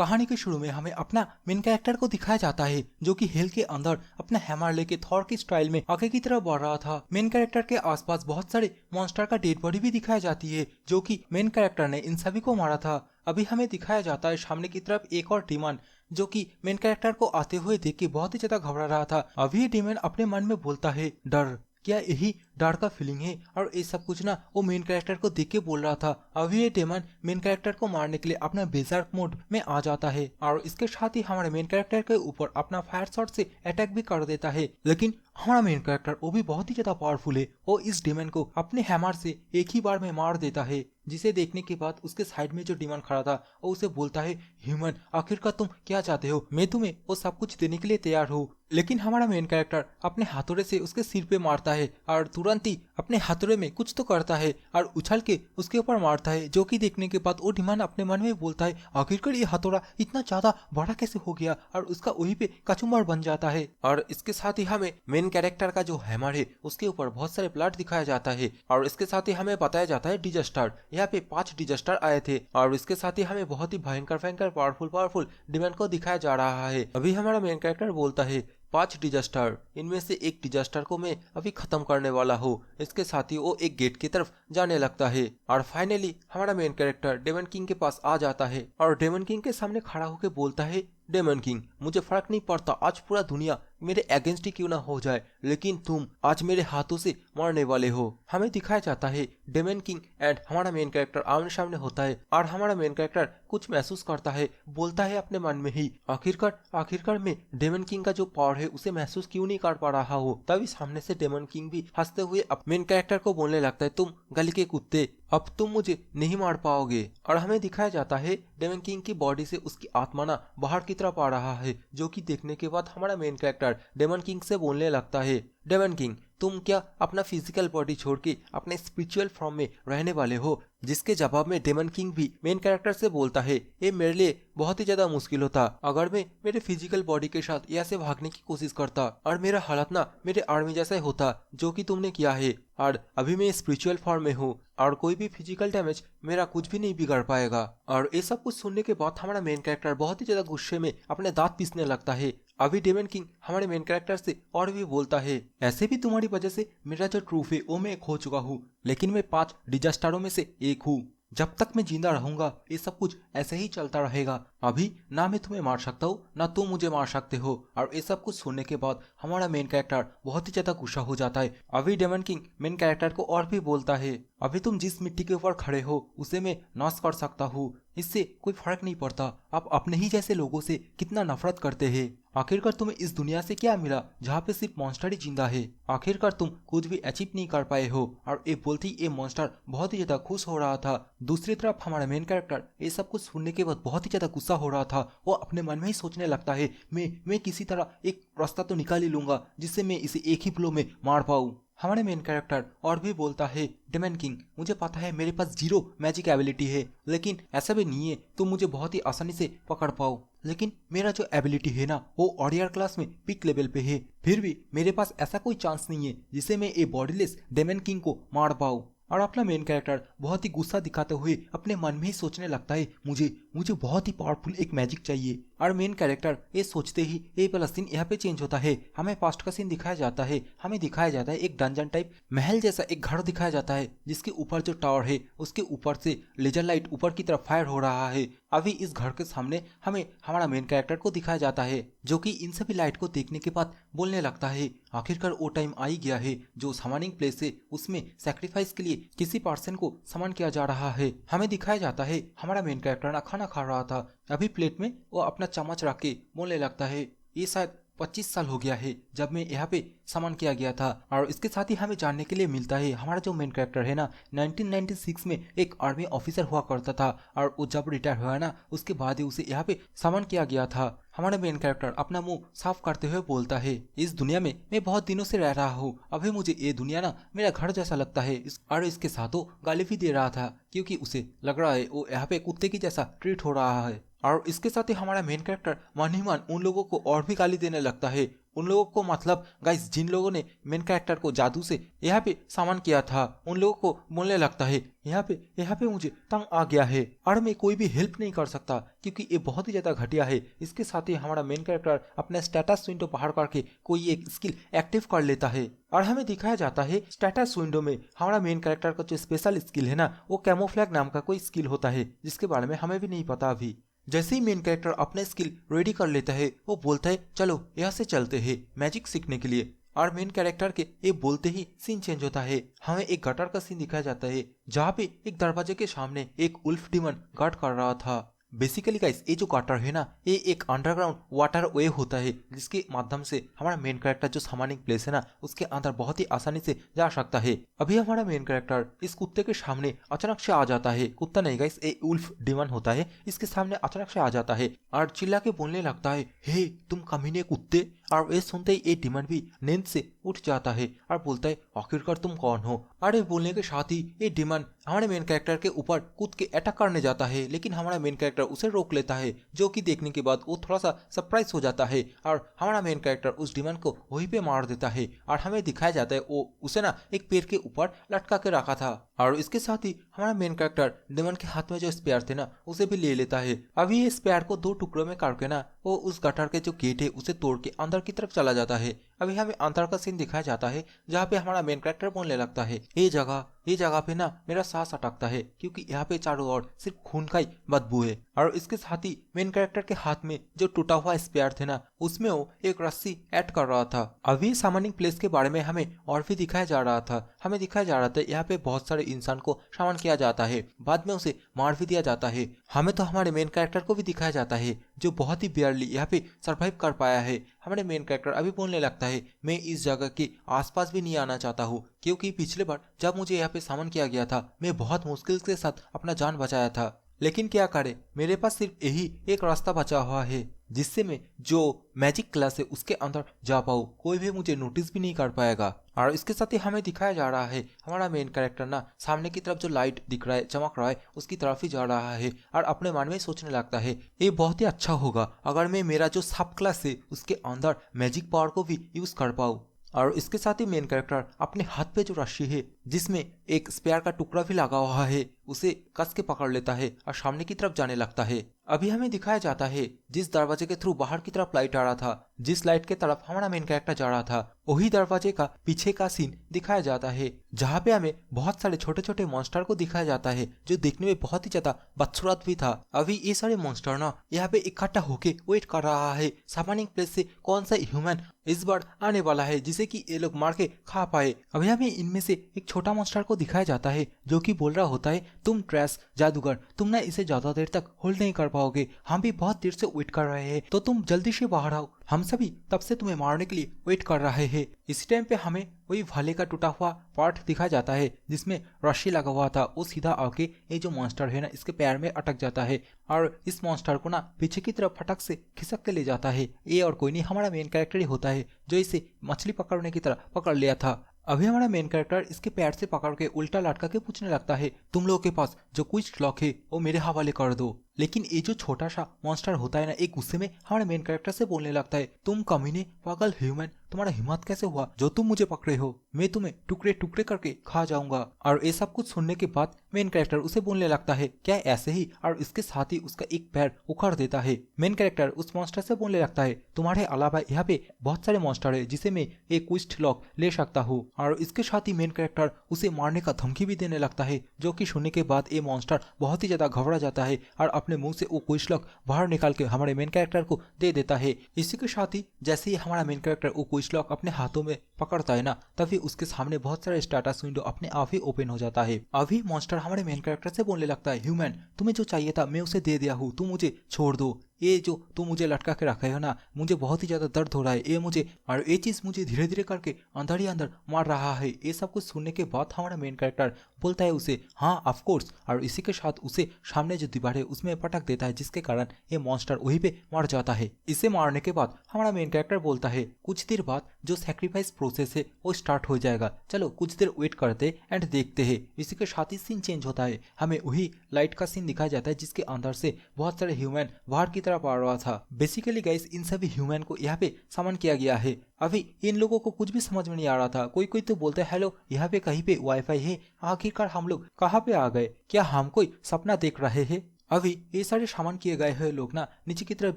कहानी के शुरू में हमें अपना मेन कैरेक्टर को दिखाया जाता है जो कि हेल के अंदर अपना हैमर लेके थॉर की स्टाइल में आगे की तरफ बढ़ रहा था। मेन कैरेक्टर के आसपास बहुत सारे मॉन्स्टर का डेड बॉडी भी दिखाई जाती है जो कि मेन कैरेक्टर ने इन सभी को मारा था। अभी हमें दिखाया जाता है सामने की तरफ एक और डीमन जो कि मेन कैरेक्टर को आते हुए देख के बहुत ही ज्यादा घबरा रहा था। अभी डीमन अपने मन में बोलता है डर, क्या यही डर का फीलिंग है? और ये सब कुछ ना वो मेन कैरेक्टर को देख के बोल रहा था। अभी ये डेमन मेन कैरेक्टर को मारने के लिए अपना बेजर्क मोड में आ जाता है और इसके साथ ही हमारे मेन कैरेक्टर के ऊपर अपना फायर शॉट से अटैक भी कर देता है। लेकिन हमारा मेन कैरेक्टर वो भी बहुत ही ज्यादा पावरफुल है। वो इस डेमन को अपने हैमर से एक ही बार में मार देता है, जिसे देखने के बाद उसके साइड में जो डीमन खड़ा था वो उसे बोलता है, ह्यूमन आखिरकार तुम क्या चाहते हो? मैं तुम्हें वो सब कुछ देने के लिए तैयार हूँ। लेकिन हमारा मेन कैरेक्टर अपने हाथोड़े से उसके सिर पे मारता है और तुरंत ही अपने हाथोड़े में कुछ तो करता है और उछल के उसके ऊपर मारता है, जो कि देखने के बाद वो डीमन अपने मन में बोलता है आखिरकार ये हथौड़ा इतना ज्यादा बड़ा कैसे हो गया, और उसका वहीं पे कचुम्बर बन जाता है। और इसके साथ ही हमें मेन कैरेक्टर का जो हैमर है उसके ऊपर बहुत सारे ब्लड दिखाया जाता है और इसके साथ ही हमें बताया जाता है डिजास्टर। यहाँ पे 5 डिजास्टर आए थे और इसके साथ ही हमें बहुत ही भयंकर भयंकर पावरफुल डीमन को दिखाया जा रहा है। अभी हमारा मेन कैरेक्टर बोलता है 5 डिजास्टर, इनमें से एक डिजास्टर को मैं अभी खत्म करने वाला हूँ। इसके साथ ही वो एक गेट की तरफ जाने लगता है और फाइनली हमारा मेन कैरेक्टर डेमन किंग के पास आ जाता है और डेमन किंग के सामने खड़ा होकर बोलता है, डेमन किंग मुझे फर्क नहीं पड़ता आज पूरा दुनिया मेरे अगेंस्ट ही क्यों ना हो जाए, लेकिन तुम आज मेरे हाथों से मरने वाले हो। हमें दिखाया जाता है डेमन किंग एंड हमारा मेन कैरेक्टर आमने सामने होता है और हमारा मेन कैरेक्टर कुछ महसूस करता है, बोलता है अपने मन में ही आखिरकार मैं डेमन किंग का जो पावर है उसे महसूस क्यों नहीं कर पा रहा हूँ। तभी सामने से डेमन किंग भी हंसते हुए मेन कैरेक्टर को बोलने लगता है, तुम गली के कुत्ते, अब तुम मुझे नहीं मार पाओगे। और हमें दिखाया जाता है डेमन किंग की बॉडी से उसकी आत्मा ना बाहर की तरफ आ रहा है, जो कि देखने के बाद हमारा मेन कैरेक्टर डेमन किंग से बोलने लगता है, डेमन किंग तुम क्या अपना फिजिकल बॉडी छोड़ के अपने स्पिरिचुअल फॉर्म में रहने वाले हो? जिसके जवाब में डेमन किंग भी मेन कैरेक्टर से बोलता है, ये मेरे लिए बहुत ही ज्यादा मुश्किल होता अगर मैं मेरे फिजिकल बॉडी के साथ यहाँ से भागने की कोशिश करता और मेरा हालत ना मेरे आर्मी जैसा ही होता जो कि तुमने किया है। और अभी मैं स्पिरिचुअल फॉर्म में हूँ और कोई भी फिजिकल डैमेज मेरा कुछ भी नहीं बिगाड़ पाएगा। और ये सब कुछ सुनने के बाद हमारा मेन कैरेक्टर बहुत ही ज्यादा गुस्से में अपने दांत पीसने लगता है। अभी डेमन किंग हमारे मेन कैरेक्टर से और भी बोलता है, ऐसे भी तुम्हारी वजह से मेरा जो ट्रूफ है वो मैं खो चुका हूँ, लेकिन मैं 5 डिजास्टरों में से एक हूँ। जब तक मैं जिंदा रहूंगा ये सब कुछ ऐसे ही चलता रहेगा। अभी ना मैं तुम्हें मार सकता हूँ ना तुम मुझे मार सकते हो। और ये सब कुछ सुनने के बाद हमारा मेन कैरेक्टर बहुत ही ज्यादा गुस्सा हो जाता है। अभी डेमन किंग मेन कैरेक्टर को और भी बोलता है, अभी तुम जिस मिट्टी के ऊपर खड़े हो उसे मैं नाश कर सकता हूँ, इससे कोई फर्क नहीं पड़ता आप अपने ही जैसे लोगों से कितना नफरत करते हैं। आखिरकार तुम्हें इस दुनिया से क्या मिला जहाँ पे सिर्फ मॉन्स्टर ही जिंदा है? आखिरकार तुम कुछ भी अचीव नहीं कर पाए हो। और ये बोलते ही ये मॉन्स्टर बहुत ही ज्यादा खुश हो रहा था। दूसरी तरफ हमारा मेन कैरेक्टर ये सब कुछ सुनने के बाद बहुत ही ज्यादा गुस्सा हो रहा था। वो अपने मन में ही सोचने लगता है, मैं किसी तरह एक रास्ता तो निकाल ही लूंगा जिससे मैं इसे एक ही ब्लो में मार पाऊं। हमारे मेन कैरेक्टर और भी बोलता है, डेमन किंग मुझे पता है मेरे पास 0 मैजिक एबिलिटी है, लेकिन ऐसा भी नहीं है तुम मुझे बहुत ही आसानी से पकड़ पाओ। लेकिन मेरा जो एबिलिटी है ना वो ऑरियर क्लास में पीक लेवल पे है, फिर भी मेरे पास ऐसा कोई चांस नहीं है जिसे मैं ये बॉडीलेस डेमन किंग को मार पाऊँ। और अपना मेन कैरेक्टर बहुत ही गुस्सा दिखाते हुए अपने मन में ही सोचने लगता है, मुझे बहुत ही पावरफुल एक मैजिक चाहिए। और मेन कैरेक्टर ये सोचते ही ये वाला सीन यहाँ पे चेंज होता है। हमें पास्ट का सीन दिखाया जाता है। हमें दिखाया जाता है एक डंजन टाइप महल जैसा एक घर दिखाया जाता है, जिसके ऊपर जो टावर है उसके ऊपर से लेजर लाइट ऊपर की तरफ फायर हो रहा है। अभी इस घर के सामने हमें हमारा मेन कैरेक्टर को दिखाया जाता है, जो कि इन सभी लाइट को देखने के बाद बोलने लगता है, आखिरकार वो टाइम आ ही गया है जो समनिंग प्लेस है उसमें सैक्रिफाइस के लिए किसी पर्सन को समन किया जा रहा है। हमें दिखाया जाता है हमारा मेन कैरेक्टर ना खाना खा रहा था। अभी प्लेट में वो अपना चम्मच रख के बोलने लगता है, ये शायद 25 साल हो गया है जब मैं यहाँ पे समन किया गया था। और इसके साथ ही हमें जानने के लिए मिलता है हमारा जो मेन कैरेक्टर है ना 1996 में एक आर्मी ऑफिसर हुआ करता था और वो जब रिटायर हुआ ना उसके बाद ही उसे यहाँ पे समन किया गया था। हमारा मेन कैरेक्टर अपना मुंह साफ करते हुए बोलता है, इस दुनिया में मैं बहुत दिनों से रह रहा हूँ, अभी मुझे ये दुनिया ना मेरा घर जैसा लगता है। और इसके साथ वो गाली भी दे रहा था क्योंकि उसे लग रहा है वो यहाँ पे कुत्ते की जैसा ट्रीट हो रहा है। और इसके साथ ही हमारा मेन कैरेक्टर मन ही मन उन लोगों को और भी गाली देने लगता है उन लोगों को मतलब गाइस जिन लोगों ने मेन कैरेक्टर को जादू से यहाँ पे सामान किया था उन लोगों को बोलने लगता है यहाँ पे मुझे तंग आ गया है और मैं कोई भी हेल्प नहीं कर सकता क्योंकि ये बहुत ही ज्यादा घटिया है। इसके साथ ही हमारा मेन कैरेक्टर अपना स्टेटस विंडो बाहर करके कोई एक स्किल एक्टिव कर लेता है और हमें दिखाया जाता है स्टेटस विंडो में हमारा मेन कैरेक्टर का जो स्पेशल स्किल है ना वो कैमोफ्लैग नाम का कोई स्किल होता है जिसके बारे में हमें भी नहीं पता अभी। जैसे ही मेन कैरेक्टर अपने स्किल रेडी कर लेता है वो बोलता है चलो यहाँ से चलते हैं मैजिक सीखने के लिए और मेन कैरेक्टर के ये बोलते ही सीन चेंज होता है। हमें एक गटर का सीन दिखाया जाता है जहाँ पे एक दरवाजे के सामने एक उल्फ डीमन गार्ड कर रहा था। बेसिकली गाइस ये जो गटर है ना ये एक अंडरग्राउंड वाटर वे होता है जिसके माध्यम से हमारा मेन कैरेक्टर जो सामानिक प्लेस है ना उसके अंदर बहुत ही आसानी से जा सकता है। अभी हमारा मेन कैरेक्टर इस कुत्ते के सामने अचानक से आ जाता है। कुत्ता नहीं गाइस ये उल्फ डीमन होता है। इसके सामने अचानक से आ जाता है और चिल्ला के बोलने लगता है हे तुम कमीने कुत्ते। और ये सुनते ही ये डीमन भी नींद से उठ जाता है और बोलता है आखिरकार तुम कौन हो। और ये बोलने के साथ ही ये डीमन हमारे मेन कैरेक्टर के ऊपर कूद के अटैक करने जाता है लेकिन हमारा मेन कैरेक्टर उसे रोक लेता है जो कि देखने के बाद वो थोड़ा सा सरप्राइज हो जाता है और हमारा मेन कैरेक्टर उस डीमन को वहीं पे मार देता है। और हमें दिखाया जाता है वो उसे ना एक पेड़ के ऊपर लटका के रखा था और इसके साथ ही हमारा मेन कैरेक्टर डीमन के हाथ में जो स्पेयर थे ना उसे भी ले लेता है। अभी ये स्पेयर को 2 टुकड़ों में काट के ना वो उस गटर के जो गेट है उसे तोड़ के अंदर की तरफ चला जाता है। अभी हमें अंदर का सीन दिखाया जाता है जहाँ पे हमारा मेन कैरेक्टर बोलने लगता है ये जगह पे ना मेरा सांस अटकता है क्योंकि यहाँ पे चारों ओर सिर्फ खून का ही बदबू है। और इसके साथ ही मेन कैरेक्टर के हाथ में जो टूटा हुआ स्पेयर थे ना उसमें वो एक रस्सी ऐड कर रहा था। अभी सामानिक प्लेस के बारे में हमें और भी दिखाया जा रहा था। हमें दिखाया जा रहा था यहाँ पे बहुत सारे इंसान को सामान किया जाता है बाद में उसे मार भी दिया जाता है। हमें तो हमारे मेन कैरेक्टर को भी दिखाया जाता है जो बहुत ही बेयरली यहाँ पे सरवाइव कर पाया है। हमारे मेन कैरेक्टर अभी बोलने लगता है मैं इस जगह के आसपास भी नहीं आना चाहता हूँ क्योंकि पिछले बार जब मुझे यहाँ पे सामन किया गया था मैं बहुत मुश्किल के साथ अपना जान बचाया था लेकिन क्या करे मेरे पास सिर्फ यही एक रास्ता बचा हुआ है जिससे मैं जो मैजिक क्लास है उसके अंदर जा पाऊँ कोई भी मुझे नोटिस भी नहीं कर पाएगा। और इसके साथ ही हमें दिखाया जा रहा है हमारा मेन कैरेक्टर ना सामने की तरफ जो लाइट दिख रहा है चमक रहा है उसकी तरफ ही जा रहा है और अपने मन में सोचने लगता है ये बहुत ही अच्छा होगा अगर मैं मेरा जो सब क्लास है उसके अंदर मैजिक पावर को भी यूज कर पाऊँ। और इसके साथ ही मेन कैरेक्टर अपने हाथ पे जो रस्सी है जिसमें एक स्पेयर का टुकड़ा भी लगा हुआ है उसे कस के पकड़ लेता है और सामने की तरफ जाने लगता है। अभी हमें दिखाया जाता है जिस दरवाजे के थ्रू बाहर की तरफ लाइट आ रहा था जिस लाइट के तरफ हमारा मेन कैरेक्टर जा रहा था वही दरवाजे का पीछे का सीन दिखाया जाता है जहाँ पे हमें बहुत सारे छोटे छोटे मॉन्स्टर को दिखाया जाता है जो देखने में बहुत ही ज्यादा बदसूरत भी था। अभी ये सारे मॉन्स्टर ना यहाँ पे इकट्ठा होके वेट कर रहा है सामानिक प्लेस से कौन सा ह्यूमन इस बार आने वाला है जिसे कि ये लोग मार के खा पाए। अभी हमें इनमें से एक छोटा मॉन्स्टर को दिखाया जाता है जो कि बोल रहा होता है तुम ट्रैश जादूगर तुम ना इसे ज्यादा देर तक होल्ड नहीं कर पाओगे हम भी बहुत देर से वेट कर रहे हैं तो तुम जल्दी से बाहर आओ हम सभी तब से तुम्हें मारने के लिए वेट कर रहे हैं। इसी टाइम पे हमें वही भाले का टूटा हुआ पार्ट दिखाया जाता है जिसमें रस्सी लगा हुआ था वो सीधा आके ये जो मॉन्स्टर है ना इसके पैर में अटक जाता है और इस मॉन्स्टर को ना पीछे की तरफ फटक से खिसक के ले जाता है। ये और कोई नहीं हमारा मेन कैरेक्टर ही होता है जो इसे मछली पकड़ने की तरह पकड़ लिया था। अभी हमारा मेन कैरेक्टर इसके पैर से पकड़ के उल्टा लटका के पूछने लगता है तुम लोगों के पास जो क्विस्ट लॉक है वो मेरे हवाले कर दो। लेकिन ये जो छोटा सा मॉन्स्टर होता है ना एक गुस्से में हमारे मेन कैरेक्टर से बोलने लगता है तुम कमीने पागल ह्यूमन तुम्हारा हिम्मत कैसे हुआ जो तुम मुझे पकड़े हो मैं तुम्हें टुकड़े टुकड़े करके खा जाऊंगा। और ये सब कुछ सुनने के बाद मेन कैरेक्टर उसे बोलने लगता है क्या ऐसे ही और इसके साथ ही उसका एक पैर उखाड़ देता है। मेन कैरेक्टर उस मॉन्स्टर से बोलने लगता है तुम्हारे अलावा यहाँ पे बहुत सारे मॉन्स्टर है जिसे मैं एक क्विस्ट लॉक ले सकता हूँ। और इसके साथ ही मेन कैरेक्टर उसे मारने का धमकी भी देने लगता है जो कि सुनने के बाद ये मॉन्स्टर बहुत ही ज्यादा घबरा जाता है और अपने मुंह से वो क्विस्ट लॉक बाहर निकाल के हमारे मेन कैरेक्टर को दे देता है। इसी के साथ ही जैसे ही हमारा मेन कैरेक्टर वो क्विस्ट लॉक अपने हाथों में पकड़ता है ना तभी उसके सामने बहुत सारे स्टेटस विंडो अपने आप ही ओपन हो जाता है। अभी मॉन्स्टर हमारे मेन कैरेक्टर से बोलने लगता है ह्यूमन तुम्हें जो चाहिए था मैं उसे दे दिया हूँ तुम मुझे छोड़ दो ये जो तुम मुझे लटका के रखे हो ना मुझे बहुत ही ज्यादा दर्द हो रहा है ये मुझे और ये चीज मुझे धीरे धीरे करके अंदर ही अंदर मार रहा है। ये सब कुछ सुनने के बाद हमारा मेन कैरेक्टर बोलता है उसे हाँ ऑफ कोर्स और इसी के साथ उसे सामने जो दीवार है उसमें पटक देता है जिसके कारण ये मॉन्स्टर वहीं पे मर जाता है। इसे मारने के बाद हमारा मेन कैरेक्टर बोलता है कुछ देर बाद जो सैक्रिफाइस प्रोसेस है वो स्टार्ट हो जाएगा चलो कुछ देर वेट करते एंड देखते हैं। इसी के साथ ही सीन चेंज होता है हमें वही लाइट का सीन दिखाया जाता है जिसके अंदर से बहुत सारे ह्यूमन बाहर की तरफ आ रहा था। बेसिकली गाइस इन सभी ह्यूमन को यहाँ पे समन किया गया है। अभी इन लोगों को कुछ भी समझ में नहीं आ रहा था। कोई कोई तो बोलता है हेलो यहाँ पे कहीं पे वाईफाई है, आखिरकार हम लोग कहाँ पे आ गए, क्या हम कोई सपना देख रहे हैं। अभी ये सारे सामान किए गए हुए लोग ना नीचे की तरफ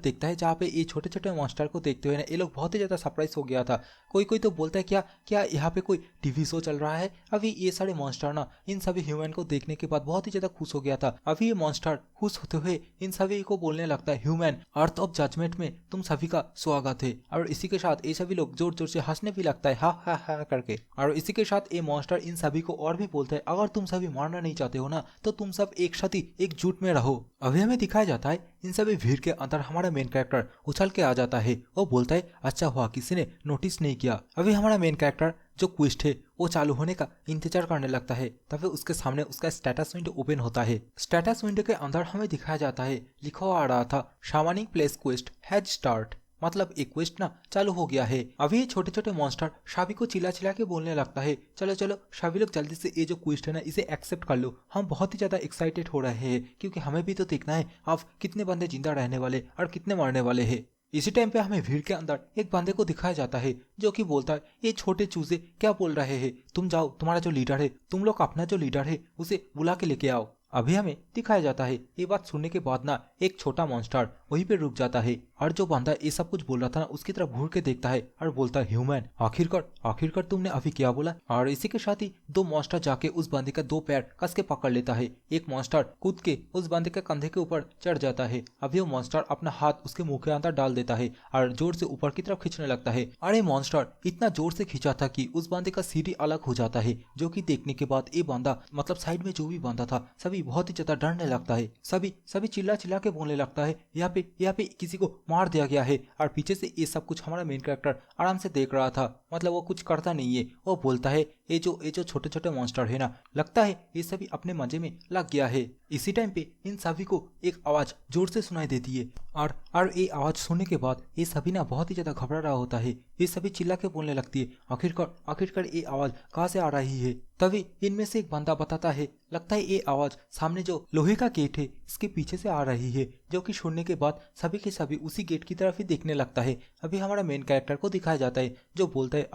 देखता है, जहाँ पे ये छोटे छोटे मॉन्स्टर को देखते हुए ना ये लोग बहुत ही ज्यादा सरप्राइज हो गया था। कोई कोई तो बोलता है क्या क्या यहाँ पे कोई टीवी शो चल रहा है। अभी ये सारे मॉन्स्टर ना इन सभी ह्यूमन को देखने के बाद बहुत ही ज्यादा खुश हो गया था। अभी ये मॉन्स्टर खुश होते हुए इन सभी को बोलने लगता है ह्यूमन अर्थ ऑफ जजमेंट में तुम सभी का स्वागत है। और इसी के साथ ये सभी लोग जोर जोर से हंसने भी लगता है, हा हा हा करके। और इसी के साथ ये मॉन्स्टर इन सभी को और भी बोलता है अगर तुम सभी मारना नहीं चाहते हो ना तो तुम सब एक साथ ही एकजुट में रहो। अभी हमें दिखाया जाता है इन सभी भीड़ के अंदर हमारा मेन कैरेक्टर उछल के आ जाता है। वो बोलता है अच्छा हुआ किसी ने नोटिस नहीं किया। अभी हमारा मेन कैरेक्टर जो क्विस्ट है वो चालू होने का इंतजार करने लगता है। तभी उसके सामने उसका स्टेटस विंडो ओपन होता है। स्टेटस विंडो के अंदर हमें दिखाया जाता है लिखा हुआ आ रहा था शामानिंग प्लेस क्विस्ट हैज स्टार्ट, मतलब एक क्वेस्ट ना चालू हो गया है। अभी ये छोटे छोटे मॉन्स्टर शाबी को चिल्ला चिल्ला के बोलने लगता है चलो चलो शाबी लोग जल्दी से ये जो क्वेस्ट है ना इसे एक्सेप्ट कर लो, हम बहुत ही ज्यादा एक्साइटेड हो रहे हैं क्योंकि हमें भी तो देखना है अब कितने बंदे जिंदा रहने वाले और कितने मरने वाले हैं। इसी टाइम पे हमें भीड़ के अंदर एक बंदे को दिखाया जाता है जो कि बोलता है ये छोटे चूजे क्या बोल रहे हैं, तुम जाओ तुम्हारा जो लीडर है तुम लोग अपना जो लीडर है उसे बुला के लेके आओ। अभी हमें दिखाया जाता है ये बात सुनने के बाद ना एक छोटा मॉन्स्टर वहीं पे रुक जाता है और जो बंदा ये सब कुछ बोल रहा था ना उसकी तरफ घूर के देखता है और बोलता है ह्यूमन आखिरकार तुमने अभी क्या बोला। और इसी के साथ ही दो मॉन्स्टर जाके उस बंदे का दो पैर कस के पकड़ लेता है। एक मॉन्स्टर कूद के उस बंदे के कंधे के ऊपर चढ़ जाता है। अभी वो मॉन्स्टर अपना हाथ उसके मुंह के अंदर डाल देता है और जोर से ऊपर की तरफ खींचने लगता है। और ये मॉन्स्टर इतना जोर से खींचा था कि उस बंदे का सिर ही अलग हो जाता है, जो कि देखने के बाद ये बंदा मतलब साइड में जो भी बंदा था सभी बहुत ही ज्यादा डरने लगता है। सभी चिल्ला चिल्ला के बोलने लगता है यहाँ पे किसी को मार दिया गया है। और पीछे से ये सब कुछ हमारा मेन कैरेक्टर आराम से देख रहा था, मतलब वो कुछ करता नहीं है। वो बोलता है ये जो छोटे छोटे मॉन्स्टर है ना लगता है ये सभी अपने मजे में लग गया है। इसी टाइम पे इन सभी को एक आवाज जोर से सुनाई देती है और ये आवाज सुनने के बाद ये सभी ना बहुत ही ज्यादा घबरा रहा होता है। ये सभी चिल्ला के बोलने लगती है आखिरकार ये आवाज कहाँ से आ रही है। तभी इनमें से एक बंदा बताता है लगता है ये आवाज सामने जो लोहे का गेट है इसके पीछे से आ रही है, जो कि सुनने के बाद सभी के सभी उसी गेट की तरफ ही देखने लगता है। अभी हमारा मेन कैरेक्टर को दिखाया जाता है जो बोलता है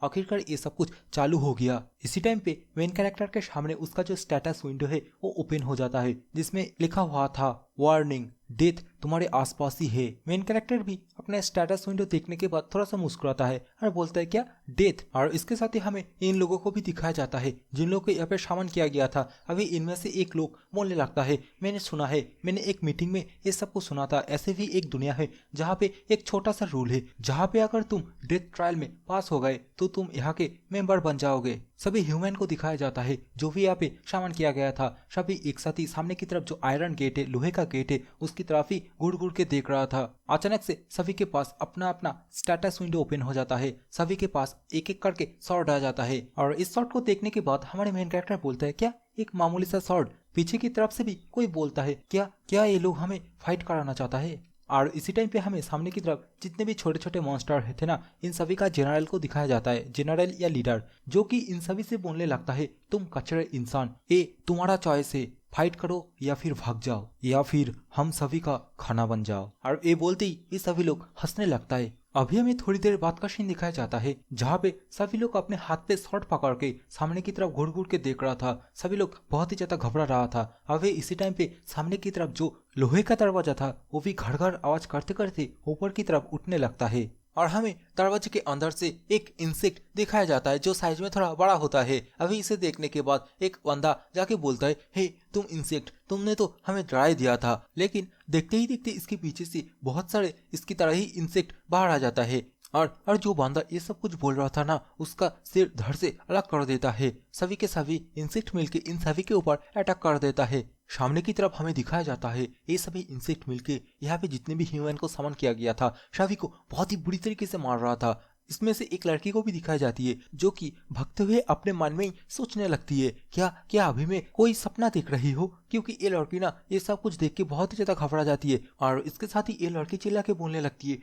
आखिरकार ये सब कुछ चालू हो गया। इसी टाइम पे मेन कैरेक्टर के सामने उसका जो स्टेटस विंडो है वो ओपन हो जाता है जिसमें लिखा हुआ था वार्निंग डेथ तुम्हारे आसपास ही है। मेन कैरेक्टर भी अपने स्टेटस विंडो देखने के बाद थोड़ा सा मुस्कुराता है और बोलता है क्या डेथ। और इसके साथ ही हमें इन लोगों को भी दिखाया जाता है जिन लोगों को यहाँ पे शामिल किया गया था। अभी इनमें से एक लोग बोलने लगता है मैंने सुना है, मैंने एक मीटिंग में ये सब कुछ सुना था, ऐसे भी एक दुनिया है जहाँ पे एक छोटा सा रूल है जहाँ पे अगर तुम डेथ ट्रायल में पास हो गए तो तुम यहाँ के मेंबर बन जाओगे। सभी ह्यूमन को दिखाया जाता है जो भी यहाँ पे शामिल किया गया था। सभी एक साथ ही सामने की तरफ जो आयरन गेट है लोहे का गेट है उसकी तरफ ही घुड़ के देख रहा था। अचानक से सभी के पास अपना अपना स्टेटस विंडो ओपन हो जाता है। सभी के पास एक एक करके शॉट आ जाता है और इस शॉट को देखने के बाद हमारे मेन कैरेक्टर बोलता है क्या एक मामूली सा शॉट। पीछे की तरफ से भी कोई बोलता है क्या ये लोग हमें फाइट कराना चाहता है। और इसी टाइम पे हमें सामने की तरफ जितने भी छोटे छोटे मॉन्स्टर थे ना इन सभी का जनरल को दिखाया जाता है, जनरल या लीडर, जो कि इन सभी से बोलने लगता है तुम कचरे इंसान, ये तुम्हारा चॉइस है, फाइट करो या फिर भाग जाओ या फिर हम सभी का खाना बन जाओ। और ये बोलते ही ये सभी लोग हंसने लगता है। अभी हमें थोड़ी देर बाद का सीन दिखाया जाता है जहाँ पे सभी लोग अपने हाथ पे शॉट पकड़ के सामने की तरफ घुड़ के देख रहा था। सभी लोग बहुत ही ज्यादा घबरा रहा था। अभी इसी टाइम पे सामने की तरफ जो लोहे का दरवाजा था वो भी घड़ आवाज करते करते ऊपर की तरफ उठने लगता है और हमें दरवाजे के अंदर से एक इंसेक्ट दिखाया जाता है जो साइज में थोड़ा बड़ा होता है। अभी इसे देखने के बाद एक बंदा जाके बोलता है हे तुम इंसेक्ट, तुमने तो हमें डरा दिया था। लेकिन देखते ही देखते इसके पीछे से बहुत सारे इसकी तरह ही इंसेक्ट बाहर आ जाता है और जो बंदा ये सब कुछ बोल रहा था ना उसका सिर धड़ से अलग कर देता है। सभी के सभी इंसेक्ट मिलके इन सभी के ऊपर अटैक कर देता है। सामने की तरफ हमें दिखाया जाता है ये सभी इंसेक्ट मिलके यहाँ पे जितने भी ह्यूमन को समन किया गया था सभी को बहुत ही बुरी तरीके से मार रहा था। इसमें से एक लड़की को भी दिखाई जाती है जो कि भगते हुए अपने मन में ही सोचने लगती है क्या अभी मैं कोई सपना देख रही हो, क्योंकि ये लड़की ना ये सब कुछ देख के बहुत ही ज्यादा घबरा जाती है। और इसके साथ ही ये लड़की चिल्ला के बोलने लगती है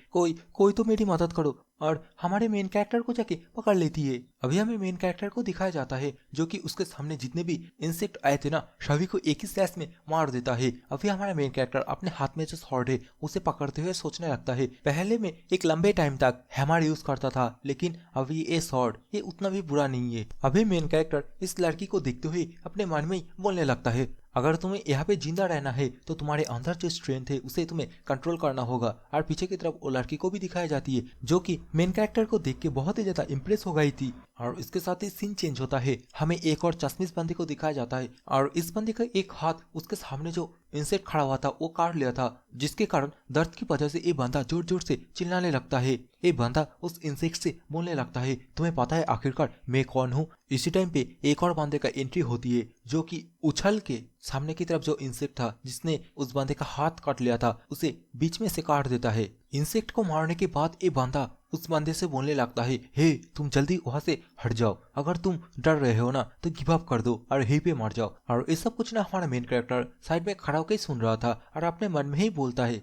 कोई तो मेरी मदद करो, और हमारे मेन कैरेक्टर को जाके पकड़ लेती है। अभी हमें मेन कैरेक्टर को दिखाया जाता है जो कि उसके सामने जितने भी इंसेक्ट आए थे ना, सभी को एक ही स्लैश में मार देता है। अभी हमारा मेन कैरेक्टर अपने हाथ में जो स्वॉर्ड है उसे पकड़ते हुए सोचने लगता है। पहले में एक लंबे टाइम तक हैमर यूज करता था, लेकिन अभी ये स्वॉर्ड ये उतना भी बुरा नहीं है। अभी मेन कैरेक्टर इस लड़की को देखते हुए अपने मन में ही बोलने लगता है, अगर तुम्हें यहाँ पे जिंदा रहना है तो तुम्हारे अंदर जो स्ट्रेंथ है उसे तुम्हें कंट्रोल करना होगा। और पीछे की तरफ वो लड़की को भी दिखाई जाती है जो कि मेन कैरेक्टर को देख के बहुत ही ज्यादा इंप्रेस हो गई थी। और इसके साथ ही सीन चेंज होता है, हमें एक और चश्मिश बंदे को दिखाया जाता है और इस बंदे का एक हाथ उसके सामने जो इंसेक्ट खड़ा हुआ था वो काट लिया था, जिसके कारण दर्द की वजह से ये बंदा जोर जोर से चिल्लाने लगता है। ये बंदा उस इंसेक्ट से बोलने लगता है, तुम्हें पता है आखिरकार मैं कौन हूँ। इसी टाइम पे एक और बंदे का एंट्री होती है जो कि उछल के सामने की तरफ जो इंसेक्ट था जिसने उस बंदे का हाथ काट लिया था उसे बीच में से काट देता है। इंसेक्ट को मारने के बाद ये बंदा उस बंदे से बोलने लगता है, हे तुम जल्दी वहां से हट जाओ, अगर तुम डर रहे हो ना तो गिव अप कर दो और यहीं पे मर जाओ। और ये सब कुछ ना हमारा मेन कैरेक्टर साइड में खड़ा होकर सुन रहा था और अपने मन में ही बोलता है,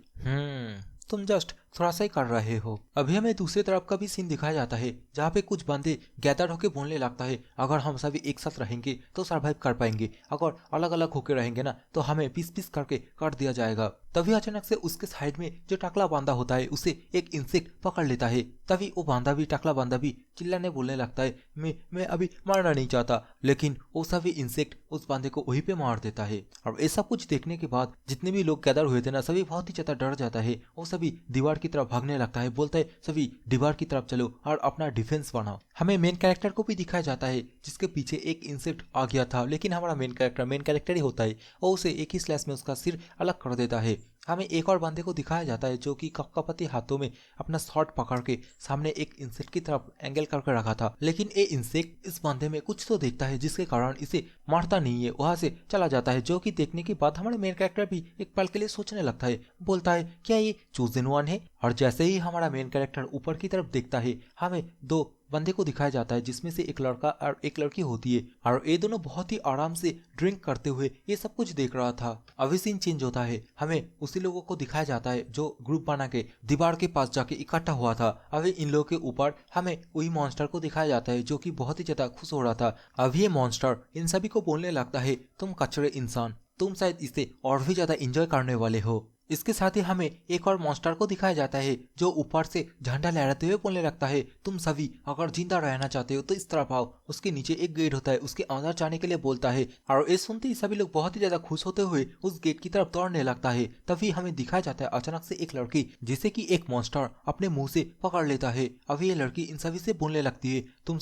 तुम जस्ट थोड़ा सा ही कर रहे हो। अभी हमें दूसरी तरफ का भी सीन दिखाया जाता है जहाँ पे कुछ बंदे गैदर होके बोलने लगता है, अगर हम सभी एक साथ रहेंगे तो सरवाइव कर पाएंगे, अगर अलग अलग होके रहेंगे ना तो हमें पीस पीस करके काट दिया जाएगा। तभी अचानक से उसके साइड में जो टकला बांधा होता है उसे एक इंसेक्ट पकड़ लेता है। तभी वो टकला बांधा भी चिल्लाने बोलने लगता है, मैं अभी मारना नहीं चाहता, लेकिन वो सभी इंसेक्ट उस बांधे को वहीं पे मार देता है। और ऐसा कुछ देखने के बाद जितने भी लोग गैदर हुए थे ना सभी बहुत ही ज्यादा डर जाता है। वो सभी दीवार की तरफ भागने लगता है, बोलता है सभी दीवार की तरफ चलो और अपना डिफेंस बनाओ। हमें मेन कैरेक्टर को भी दिखाया जाता है जिसके पीछे एक इंसेक्ट आ गया था, लेकिन हमारा मेन कैरेक्टर ही होता है, वो उसे एक ही स्लैश में उसका सिर अलग कर देता है। हमें एक और बंदे को दिखाया जाता है जो कि कपकपाती हाथों में अपना शॉट पकड़ के सामने एक इंसेक्ट की तरफ एंगल करके रखा था, लेकिन ये इंसेक्ट इस बंदे में कुछ तो देखता है जिसके कारण इसे मारता नहीं है, वहां से चला जाता है। जो कि देखने के बाद हमारे मेन कैरेक्टर भी एक पल के लिए सोचने लगता है, बोलता है क्या ये चूजन वन है। और जैसे ही हमारा मेन कैरेक्टर ऊपर की तरफ देखता है हमें दो बंदे को दिखाया जाता है जिसमें से एक लड़का और एक लड़की होती है और ये दोनों बहुत ही आराम से ड्रिंक करते हुए ये सब कुछ देख रहा था। अभी सीन चेंज होता है, हमें उसी लोगों को दिखाया जाता है जो ग्रुप बना के दीवार के पास जाके इकट्ठा हुआ था। अभी इन लोगों के ऊपर हमें वही मॉन्स्टर को दिखाया जाता है जो कि बहुत ही ज्यादा खुश हो रहा था। अभी ये मॉन्स्टर इन सभी को बोलने लगता है, तुम कचरे इंसान, तुम शायद इसे और भी ज्यादा एंजॉय करने वाले हो। इसके साथ ही हमें एक और मॉन्स्टर को दिखाया जाता है जो ऊपर से झंडा लहराते हुए बोलने लगता है, तुम सभी अगर जिंदा रहना चाहते हो तो इस तरफ आओ। उसके नीचे एक गेट होता है, उसके अंदर जाने के लिए बोलता है और ये सुनते ही सभी लोग बहुत ही ज्यादा खुश होते हुए उस गेट की तरफ दौड़ने लगता है। तभी हमें दिखाया जाता है अचानक से एक लड़की जिसे कि एक मॉन्स्टर अपने मुंह से पकड़ लेता है। अभी ये लड़की इन सभी से बोलने लगती है, तुम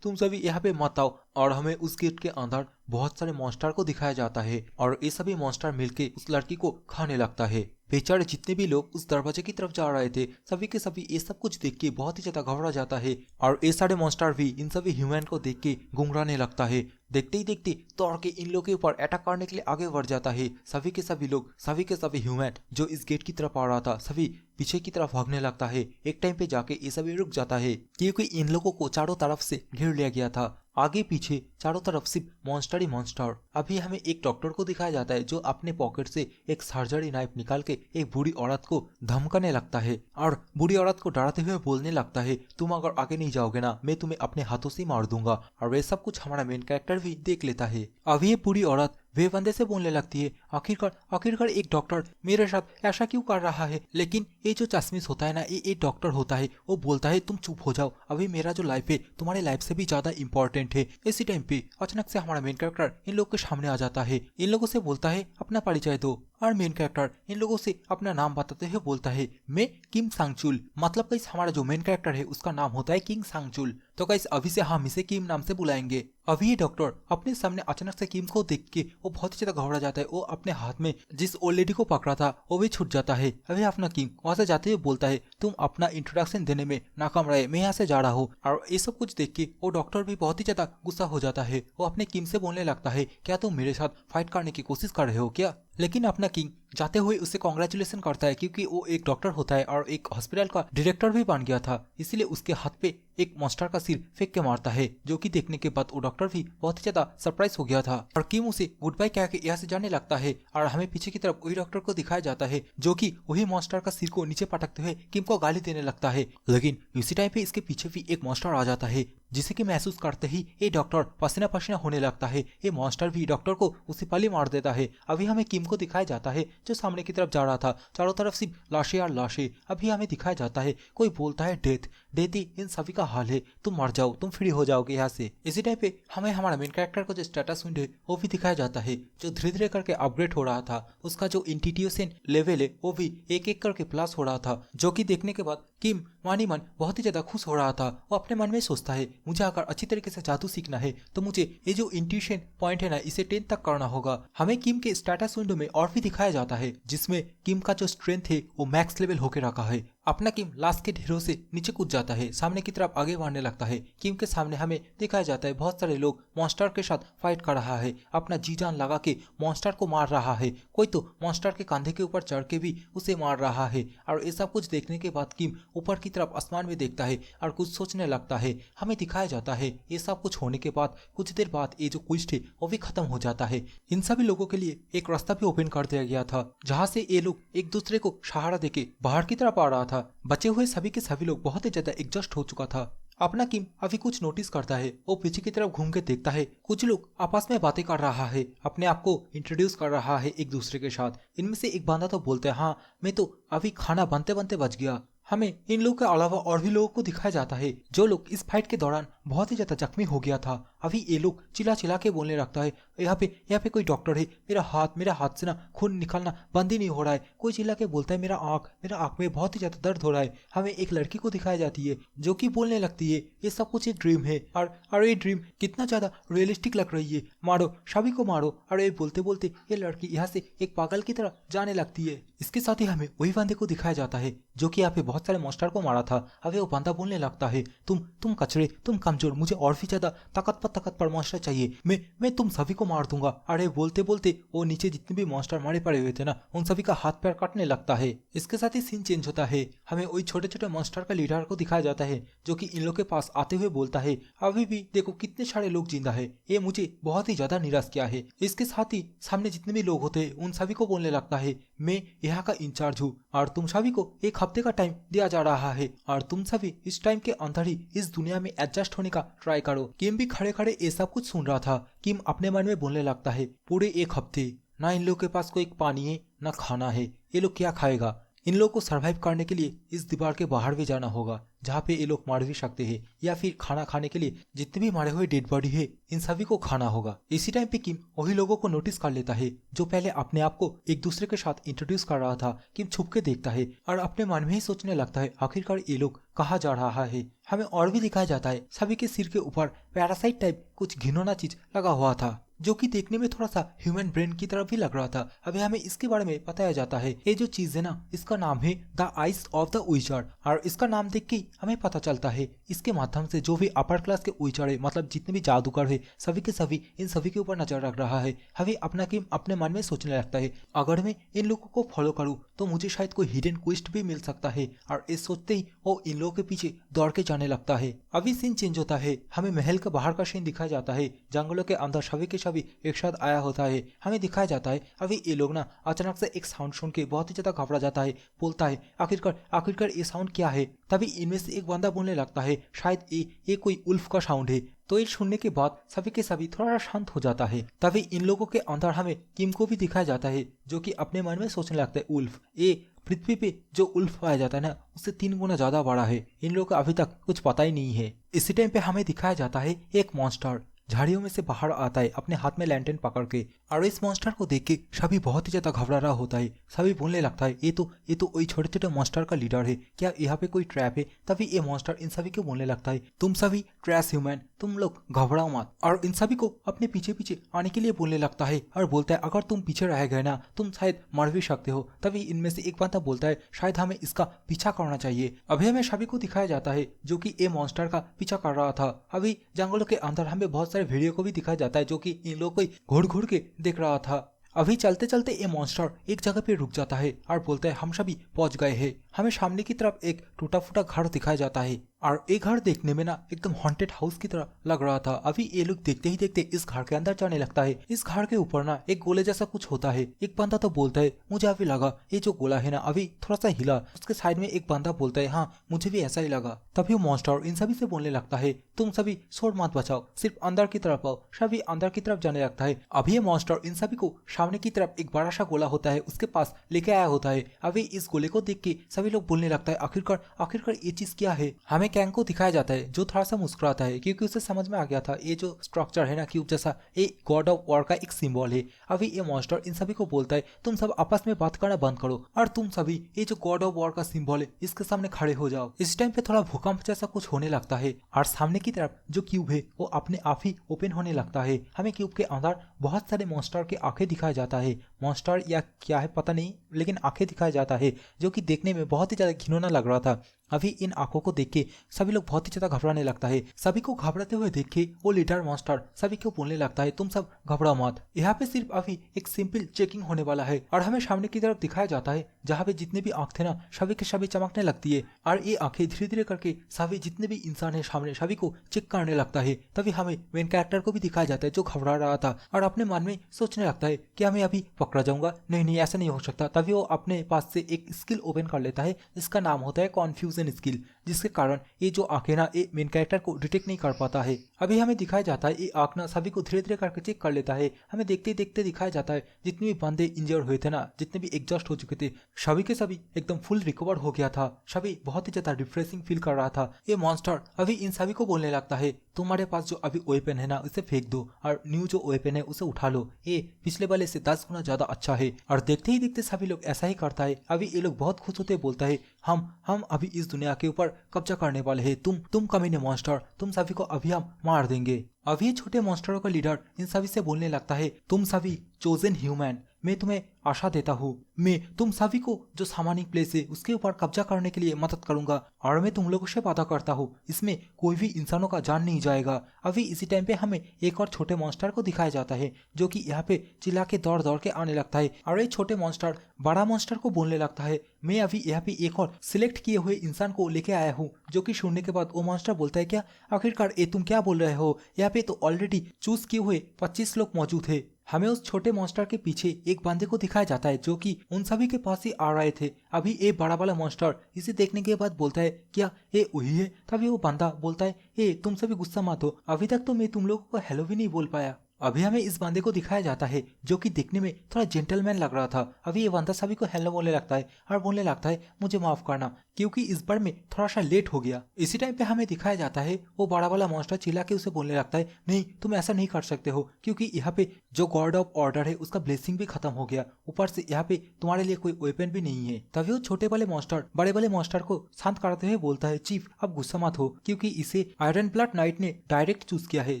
सभी यहाँ पे मत आओ। और हमें उस गेट के अंदर बहुत सारे मॉन्स्टर को दिखाया जाता है और ये सभी मॉन्स्टर मिलके उस लड़की को खाने लगता है। बेचारे जितने भी लोग उस दरवाजे की तरफ जा रहे थे सभी के सभी ये सब कुछ देख के बहुत ही ज्यादा घबरा जाता है और ये सारे मॉन्स्टर भी इन सभी ह्यूमन को देख के गुंगराने लगता है। देखते ही देखते दौड़ के इन लोगों के ऊपर अटैक करने के लिए आगे बढ़ जाता है। सभी के सभी लोग, सभी के सभी ह्यूमन जो इस गेट की तरफ आ रहा था सभी पीछे की तरफ भागने लगता है। एक टाइम पे जाके ये सभी रुक जाता है क्योंकि इन लोगों को चारों तरफ से घेर लिया गया था, आगे पीछे चारों तरफ सिर्फ मॉन्स्टर ही मॉन्स्टर। अभी हमें एक डॉक्टर को दिखाया जाता है जो अपने पॉकेट से एक सर्जरी नाइफ निकाल के एक बूढ़ी औरत को धमकाने लगता है और बूढ़ी औरत को डराते हुए बोलने लगता है, तुम अगर आगे नहीं जाओगे ना मैं तुम्हें अपने हाथों से मार दूंगा। और वे सब कुछ हमारा मेन कैरेक्टर भी देख लेता है। अभी ये बूढ़ी औरत वे बंदे से बोलने लगती है, आखिरकार एक डॉक्टर मेरे साथ ऐसा क्यों कर रहा है। लेकिन ये जो चश्मिश होता है ना ये डॉक्टर होता है, वो बोलता है तुम चुप हो जाओ, अभी मेरा जो लाइफ है तुम्हारे लाइफ से भी ज्यादा इंपॉर्टेंट है। इसी टाइम पे अचानक से हमारा मेन कैरेक्टर इन लोगों के सामने आ जाता है, इन लोगों से बोलता है अपना परिचय दो। और मेन कैरेक्टर इन लोगों से अपना नाम बताते हुए बोलता है, मैं किम सांगचुल। मतलब गाइस हमारा जो मेन कैरेक्टर है उसका नाम होता है किंग सांगचुल। तो गाइस अभी से हम इसे किम नाम से बुलाएंगे। अभी ये डॉक्टर अपने सामने अचानक से किम को देख के वो बहुत ही ज्यादा घबरा जाता है। वो अपने हाथ में जिस ओल्ड लेडी को पकड़ा था वो भी छूट जाता है। अभी अपना किम वहां से जाते हुए बोलता है, तुम अपना इंट्रोडक्शन देने में नाकाम रहे, मैं यहाँ से जा रहा हूँ। और ये सब कुछ देख के वो डॉक्टर भी बहुत ही ज्यादा गुस्सा हो जाता है। वो अपने किम से बोलने लगता है, क्या तुम मेरे साथ फाइट करने की कोशिश कर रहे हो क्या। लेकिन अपना किंग जाते हुए उसे कॉन्ग्रेचुलेसन करता है क्योंकि वो एक डॉक्टर होता है और एक हॉस्पिटल का डायरेक्टर भी बन गया था, इसलिए उसके हाथ पे एक मॉन्स्टर का सिर फेंक के मारता है, जो कि देखने के बाद वो डॉक्टर भी बहुत ही ज्यादा सरप्राइज हो गया था और किम उसे गुड बाय कह के यहाँ से जाने लगता है। और हमें पीछे की तरफ वही डॉक्टर को दिखाया जाता है जो कि वही मॉन्स्टर का सिर को नीचे पटकते हुए किम को गाली देने लगता है। लेकिन इसी टाइम पे इसके पीछे भी एक मॉन्स्टर आ जाता है, जिसे कि महसूस करते ही ये डॉक्टर पसीना पसीना होने लगता है। ये मॉन्स्टर भी डॉक्टर को उसी पल ही मार देता है। अभी हमें किम को दिखाया जाता है जो सामने की तरफ जा रहा था, चारों तरफ सिर्फ लाशें और लाशें। अभी हमें दिखाया जाता है कोई बोलता है डेथ डेथ ही इन सभी का हाल है, तुम मर जाओ, तुम फ्री हो जाओगे यहाँ से। इसी टाइम पे हमें हमारा मेन कैरेक्टर को जो स्टेटस विंडो है वो भी दिखाया जाता है, जो धीरे धीरे करके अपग्रेड हो रहा था। उसका जो इंटीट्यूशन लेवल है वो भी एक एक करके प्लस हो रहा था, जो कि देखने के बाद किम मानी मन बहुत ही ज्यादा खुश हो रहा था। वो अपने मन में सोचता है मुझे अगर अच्छी तरीके से जादू सीखना है तो मुझे ये जो इंट्यूशन पॉइंट है ना इसे 10 तक करना होगा। हमें किम के स्टेटस विंडो में और भी दिखाया जाता है जिसमें किम का जो स्ट्रेंथ है वो मैक्स लेवल होकर रखा है। अपना किम लास्ट के ढेरों से नीचे कूद जाता है, सामने की तरफ आगे बढ़ने लगता है। किम के सामने हमें दिखाया जाता है बहुत सारे लोग मॉन्स्टर के साथ फाइट कर रहा है, अपना जी जान लगा के मॉन्स्टर को मार रहा है। कोई तो मॉन्स्टर के कंधे के ऊपर चढ़ के भी उसे मार रहा है। और ये सब कुछ देखने के बाद किम ऊपर की तरफ आसमान में देखता है और कुछ सोचने लगता है। हमें दिखाया जाता है ये सब कुछ होने के बाद कुछ देर बाद ये जो क्विस्ट है वो भी खत्म हो जाता है। इन सभी लोगों के लिए एक रास्ता भी ओपन कर दिया गया था, जहाँ से ये लोग एक दूसरे को सहारा देके बाहर की तरफ आ रहा था। बचे हुए सभी के सभी लोग बहुत ही ज्यादा एडजस्ट हो चुका था। अपना किम अभी कुछ नोटिस करता है, वो पीछे की तरफ घूम के देखता है कुछ लोग आपस में बातें कर रहा है, अपने आप को इंट्रोड्यूस कर रहा है एक दूसरे के साथ। इनमें से एक बंदा तो बोलता है हाँ मैं तो अभी खाना बनते बनते बच गया। हमें इन लोगों के अलावा और भी लोगों को दिखाया जाता है जो लोग इस फाइट के दौरान बहुत ही ज्यादा जख्मी हो गया था। अभी ये लोग चिल्ला चिल्ला के बोलने लगता है यहाँ पे कोई डॉक्टर है, मेरा हाथ से ना खून निकलना बंद ही नहीं हो रहा है। कोई चिल्ला के बोलता है मेरा आँख में बहुत ही ज्यादा दर्द हो रहा है। हमें एक लड़की को दिखाई जाती है जो कि बोलने लगती है ये सब कुछ एक ड्रीम है और ये ड्रीम कितना ज्यादा रियलिस्टिक लग रही है, मारो सभी को मारो। और ये बोलते बोलते ये लड़की यहाँ से एक पागल की तरह जाने लगती है। इसके साथ ही हमें वही बंदे को दिखाया जाता है जो कि यहाँ पे बहुत सारे मॉन्स्टर को मारा था। अभी वो बंदा बोलने लगता है तुम कचरे, तुम कमजोर, मुझे और भी ज्यादा ताकतवर मॉन्स्टर चाहिए, मैं तुम सभी को मार दूंगा। अरे बोलते बोलते वो नीचे जितने भी मॉन्स्टर मारे पड़े हुए थे ना उन सभी का हाथ पैर काटने लगता है। इसके साथ ही सीन चेंज होता है, हमें वही छोटे छोटे मॉन्स्टर का लीडर को दिखाया जाता है जो कि इन लोग के पास आते हुए बोलता है अभी भी देखो कितने सारे लोग जिंदा है, ये मुझे बहुत ही ज्यादा निराश किया है। इसके साथ ही सामने जितने भी लोग होते हैं उन सभी को बोलने लगता है मैं यहाँ का इंचार्ज हूँ और तुम सभी को एक हफ्ते का टाइम दिया जा रहा है और तुम सभी इस टाइम के अंदर ही इस दुनिया में एडजस्ट होने का ट्राई करो। किम भी खड़े खड़े ये सब कुछ सुन रहा था। किम अपने मन में बोलने लगता है पूरे एक हफ्ते ना इन लोग के पास कोई पानी है ना खाना है, ये लोग क्या खाएगा। इन लोग को सरवाइव करने के लिए इस दीवार के बाहर भी जाना होगा जहाँ पे ये लोग मार भी सकते हैं, या फिर खाना खाने के लिए जितने भी मारे हुए डेड बॉडी है इन सभी को खाना होगा। इसी टाइम पे किम वही लोगों को नोटिस कर लेता है जो पहले अपने आप को एक दूसरे के साथ इंट्रोड्यूस कर रहा था। किम छुप के देखता है और अपने मन में ही सोचने लगता है आखिरकार ये लोग कहाँ जा रहा है। हमें और भी दिखाया जाता है सभी के सिर के ऊपर पैरासाइट टाइप कुछ घिनौना चीज लगा हुआ था जो कि देखने में थोड़ा सा ह्यूमन ब्रेन की तरफ भी लग रहा था। अभी हमें इसके बारे में बताया जाता है ये जो चीज है ना इसका नाम है the eyes of the wizard, और इसका नाम देख के हमें पता चलता है इसके माध्यम से जो भी अपर क्लास के विजार्ड है, मतलब जितने भी जादूगर है सभी के सभी इन सभी के ऊपर नजर रख रहा है। हमें अपना किम अपने मन में सोचने लगता है अगर मैं इन लोगों को फॉलो करूँ तो मुझे शायद कोई हिडन क्वेस्ट भी मिल सकता है, और इस सोचते ही वो इन लोगों के पीछे दौड़ के जाने लगता है। अभी सीन चेंज होता है, हमें महल के बाहर का सीन दिखाया जाता है, जंगलों के अंदर सभी के सभी एक साथ आया होता है। हमें दिखाया जाता है अभी ये लोग ना अचानक से एक साउंड सुन के बहुत ही ज्यादा घबरा जाता है, बोलता है आखिरकार ये साउंड क्या है। तभी इनमें से एक बंदा बोलने लगता है शायद ये कोई उल्फ का साउंड है। तो ये सुनने के बाद सभी के सभी थोड़ा शांत हो जाता है। तभी इन लोगों के अंदर हमें किम को भी दिखाया जाता है जो कि अपने मन में सोचने लगता है उल्फ, ये पृथ्वी पे जो उल्फ पाया जाता है ना उससे 3 गुना ज्यादा बड़ा है, इन लोगों को अभी तक कुछ पता ही नहीं है। इसी टाइम पे हमें दिखाया जाता है एक मॉन्स्टर झाड़ियों में से बाहर आता है अपने हाथ में लैंटर्न पकड़ के, और इस मॉन्स्टर को देख के सभी बहुत ही ज्यादा घबरा रहा होता है। सभी बोलने लगता है ये तो वही छोटे छोटे मॉन्स्टर का लीडर है, क्या यहाँ पे कोई ट्रैप है। तभी ये मॉन्स्टर इन सभी को बोलने लगता है तुम सभी ट्रैश ह्यूमन, तुम लोग घबराओ मत, और इन सभी को अपने पीछे पीछे आने के लिए बोलने लगता है और बोलता है अगर तुम पीछे रह गए ना तुम शायद मर भी सकते हो। तभी इनमें से एक बंदा बोलता है शायद हमें इसका पीछा करना चाहिए। अभी हमें सभी को दिखाया जाता है जो कि ये मॉन्स्टर का पीछा कर रहा था। अभी जंगलों के अंदर हमें बहुत सारे वीडियो को भी दिखाया जाता है जो कि इन लोग को घूर घूर के देख रहा था। अभी चलते चलते ये मॉन्स्टर एक जगह पे रुक जाता है और बोलता है हम सभी पहुंच गए हैं। हमें सामने की तरफ एक टूटा फूटा घर दिखाया जाता है और ये घर देखने में ना एकदम हॉन्टेड हाउस की तरह लग रहा था। अभी ये लोग देखते ही देखते इस घर के अंदर जाने लगता है। इस घर के ऊपर ना एक गोले जैसा कुछ होता है। एक बंदा तो बोलता है मुझे अभी लगा ये जो गोला है ना अभी थोड़ा सा हिला। उसके साइड में एक बंदा बोलता है हाँ मुझे भी ऐसा ही लगा। तभी वो मॉन्स्टर इन सभी से बोलने लगता है तुम सभी शोर मत बचाओ, सिर्फ अंदर की तरफ आओ। सभी अंदर की तरफ जाने लगता है। अभी ये मॉन्स्टर इन सभी को सामने की तरफ एक बड़ा सा गोला होता है उसके पास लेके आया होता है। अभी इस गोले को देख के सभी लोग बोलने लगता है आखिरकार ये चीज क्या है। हमें कैंग को दिखाया जाता है जो थोड़ा सा मुस्कुराता है क्योंकि उसे समझ में आ गया था ये जो स्ट्रक्चर है ना क्यूब जैसा ये गॉड ऑफ वॉर का एक सिंबल है। अभी ये मॉन्स्टर इन सभी को बोलता है तुम सब आपस में बात करना बंद करो और तुम सभी ये जो गॉड ऑफ वॉर का सिंबल है इसके सामने खड़े हो जाओ। इस टाइम पे थोड़ा भूकंप जैसा कुछ होने लगता है और सामने की तरफ जो क्यूब है वो अपने आप ही ओपन होने लगता है। हमें क्यूब के अंदर बहुत सारे मॉन्स्टर के आंखें दिखाया जाता है। मॉन्स्टर या क्या है पता नहीं लेकिन आंखें दिखाया जाता है जो कि देखने में बहुत ही ज्यादा घिनौना लग रहा था। अभी इन आंखों को देख के सभी लोग बहुत ही ज्यादा घबराने लगता है। सभी को घबराते हुए देख के वो लीडर मॉन्स्टर सभी को बोलने लगता है तुम सब घबराओ मत, यहाँ पे सिर्फ अभी एक सिंपल चेकिंग होने वाला है। और हमें सामने की तरफ दिखाया जाता है जहाँ पे जितने भी आंख थे ना सभी के सभी चमकने लगती है और ये आंखें धीरे धीरे करके सभी जितने भी इंसान है सामने सभी को चेक करने लगता है। तभी हमें मेन कैरेक्टर को भी दिखाया जाता है जो घबरा रहा था और अपने मन में सोचने लगता है कि मैं अभी पकड़ा जाऊंगा, नहीं ऐसा नहीं हो सकता। तभी वो अपने पास से एक स्किल ओपन कर लेता है जिसका नाम होता है कॉन्फ्यूजन स्किल, जिसके कारण ये जो आंखें ना ये मेन कैरेक्टर को डिटेक्ट नहीं कर पाता है। अभी हमें दिखाया जाता है ये आंख ना सभी को धीरे धीरे करके चेक कर लेता है। हमें देखते देखते दिखाया जाता है जितने भी बंदे इंजर्ड हुए थे ना, जितने भी एग्जॉस्ट हो चुके थे, सभी के सभी एकदम फुल रिकवर हो गया था। सभी बहुत ही ज्यादा रिफ्रेशिंग फील कर रहा था। ये मॉन्स्टर अभी इन सभी को बोलने लगता है तुम्हारे पास जो अभी वेपन है ना उसे फेंक दो और न्यू जो वेपन है उसे उठा लो, ये पिछले वाले से 10 गुना ज्यादा अच्छा है। और देखते ही देखते सभी लोग ऐसा ही करता है। अभी ये लोग बहुत खुश होते बोलता है हम अभी इस दुनिया के ऊपर कब्जा करने वाले हैं, तुम कमीने मॉन्स्टर, तुम सभी को अभी हम मार देंगे। अभी छोटे मॉन्स्टरों का लीडर इन सभी से बोलने लगता है तुम सभी चोजन ह्यूमन, मैं तुम्हें आशा देता हूँ, मैं तुम सभी को जो सामान्य प्लेस है उसके ऊपर कब्जा करने के लिए मदद करूंगा और मैं तुम लोगों से वादा करता हूँ इसमें कोई भी इंसानों का जान नहीं जाएगा। अभी इसी टाइम पे हमें एक और छोटे मॉन्स्टर को दिखाया जाता है जो कि यहाँ पे चिल्ला के दौड़ दौड़ के आने लगता है और ये छोटे मॉन्स्टर बड़ा मॉन्स्टर को बोलने लगता है मैं अभी यहाँ पे एक और सिलेक्ट किए हुए इंसान को लेके आया हूँ। जो कि सुनने के बाद वो मॉन्स्टर बोलता है क्या आखिरकार ये तुम क्या बोल रहे हो, यहाँ पे तो ऑलरेडी चूज किए हुए 25 लोग मौजूद है। हमें उस छोटे मॉन्स्टर के पीछे एक बंदे को दिखाया जाता है जो कि उन सभी के पास ही आ रहे थे। अभी ये बड़ा वाला मॉन्स्टर इसे देखने के बाद बोलता है क्या ये वही है। तभी वो बंदा बोलता है ए तुम सभी गुस्सा मत हो, अभी तक तो मैं तुम लोगों को हेलो भी नहीं बोल पाया। अभी हमें इस बंदे को दिखाया जाता है जो कि देखने में थोड़ा जेंटलमैन लग रहा था। अभी ये बंदा सभी को हेलो बोलने लगता है और बोलने लगता है मुझे माफ करना क्योंकि इस बार में थोड़ा सा लेट हो गया। इसी टाइम पे हमें दिखाया जाता है वो बड़ा वाला मॉन्स्टर चिल्ला के उसे बोलने लगता है नहीं तुम ऐसा नहीं कर सकते हो क्योंकि यहाँ पे जो गॉड ऑफ ऑर्डर है उसका ब्लेसिंग भी खत्म हो गया, ऊपर से यहाँ पे तुम्हारे लिए कोई वेपन भी नहीं है। तभी वो छोटे वाले मॉन्स्टर बड़े वाले मॉन्स्टर को शांत कराते हुए बोलता है चीफ अब गुस्सा मत हो क्योंकि इसे आयरन ब्लड नाइट ने डायरेक्ट चूज किया है।